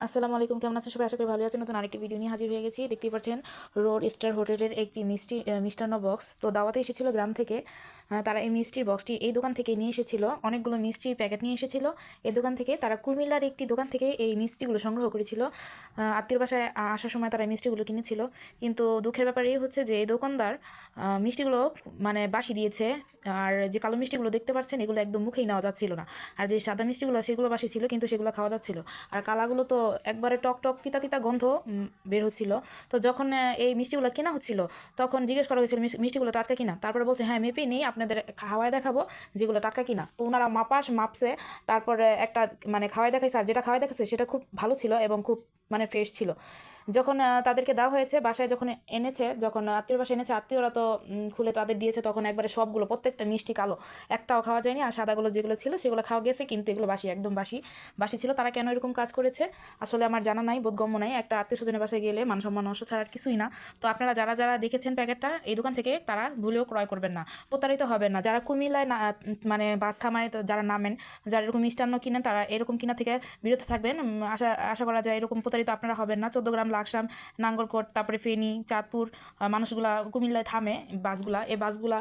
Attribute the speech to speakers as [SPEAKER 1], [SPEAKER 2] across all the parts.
[SPEAKER 1] আসসালামু আলাইকুম, কেমন আছেন সবাই? আশা করি ভালো আছেন। নতুন আরেকটি ভিডিও নিয়ে হাজির হয়ে গেছি। দেখতেই পাচ্ছেন রোড স্টার হোটেলের একটি মিষ্টান্ন বক্স। তো দাওয়াতে এসেছিল গ্রাম থেকে। তারা এই মিষ্টির বক্সটি এই দোকান থেকে নিয়ে এসেছিল। অনেকগুলো মিষ্টির প্যাকেট নিয়ে এসেছিল এই দোকান থেকে। তারা কুমিল্লার একটি দোকান থেকে এই মিষ্টিগুলো সংগ্রহ করেছিল। আত্মীয় বাসায় আসার সময় তারা এই মিষ্টিগুলো কিনেছিল। কিন্তু দুঃখের ব্যাপার এই হচ্ছে যে এই দোকানদার মিষ্টিগুলো মানে বাসি দিয়েছে। আর যে কালো মিষ্টিগুলো দেখতে পাচ্ছেন এগুলো একদম মুখেই নেওয়া যাচ্ছিল না। আর যে সাদা মিষ্টিগুলো সেগুলো বাসি ছিল, কিন্তু সেগুলো খাওয়া যাচ্ছিল। আর কালাগুলো তো একবারে টক টক তিতা তিতা গন্ধ বের হচ্ছিল। তো যখন এই মিষ্টিগুলো কেনা হচ্ছিল তখন জিজ্ঞেস করা হয়েছিল মিষ্টিগুলো টাটকা কিনা। তারপরে বলছে হ্যাঁ মেপে নেই, আপনাদের খাওয়ায় দেখাবো যেগুলো টাটকা কিনা। তো ওনারা মাপছে, তারপরে একটা মানে খাওয়াই দেখাইছে। আর যেটা খাওয়াই দেখাচ্ছে সেটা খুব ভালো ছিল এবং খুব মানে ফ্রেশ ছিল। যখন তাদেরকে দেওয়া হয়েছে বাসায়, যখন এনেছে, যখন আত্মীয় বাসায় এনেছে, আত্মীয়রা তো খুলে তাদের দিয়েছে, তখন একবারে সবগুলো প্রত্যেকটা মিষ্টি কালো, একটাও খাওয়া যায়নি। আর সাদাগুলো যেগুলো ছিল সেগুলো খাওয়া গেছে, কিন্তু এগুলো বাসি, একদম বাসি বাসি ছিল। তারা কেন এরকম কাজ করেছে আসলে আমার জানা নাই, বোধগম্য নাই। একটা আত্মীয় স্বজনের বাসায় গেলে মান সম্মান নষ্ট ছাড়া আর কিছুই না। তো আপনারা যারা যারা দেখেছেন প্যাকেটটা এই দোকান থেকে, তারা ভুলেও ক্রয় করবেন না, প্রতারিত হবেন না। যারা কুমিল্লায় না মানে বাস থামায় যারা নামেন, যারা এরকম মিষ্টান্ন কিনেন, তারা এরকম কিনা থেকে বিরত থাকবেন। আশা আশা করা যায় এরকম প্রতারিত আপনারা হবেন না। 14 গ্রাম, লাকসাম, নাঙ্গলকোট, তারপরে ফেনী, চাঁদপুর মানুষগুলা কুমিল্লায় থামে বাসগুলা। এই বাসগুলা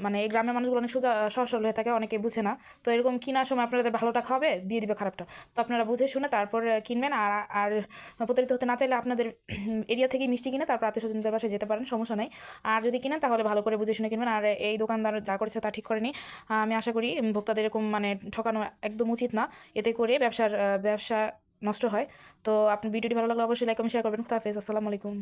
[SPEAKER 1] মানে এই গ্রামের মানুষগুলো অনেক সোজা সহজ সরল হয়ে থাকে, অনেকে বুঝে না। তো এরকম কেনার সময় আপনাদের ভালোটা খাওয়াবে, দিয়ে দিবে খারাপটা। তো আপনারা বুঝে শুনে তারপর কিনবেন। আর আর প্রতারিত হতে না চাইলে আপনাদের এরিয়া থেকেই মিষ্টি কিনে তারপর আত্মীয় স্বজনদের বাসায় যেতে পারেন, সমস্যা নাই। আর যদি কিনেন তাহলে ভালো করে বুঝে শুনে কিনবেন। আর এই দোকানদার যা করেছে তা ঠিক করেনি। আমি আশা করি ভোক্তাদের এরকম মানে ঠকানো একদম উচিত না। এতে করে ব্যবসা নষ্ট হয়। তো আপনি ভিডিওটি ভালো লাগলে অবশ্যই লাইক কমেন্ট শেয়ার করবেন। খুদা হাফেজ, আসসালামু আলাইকুম।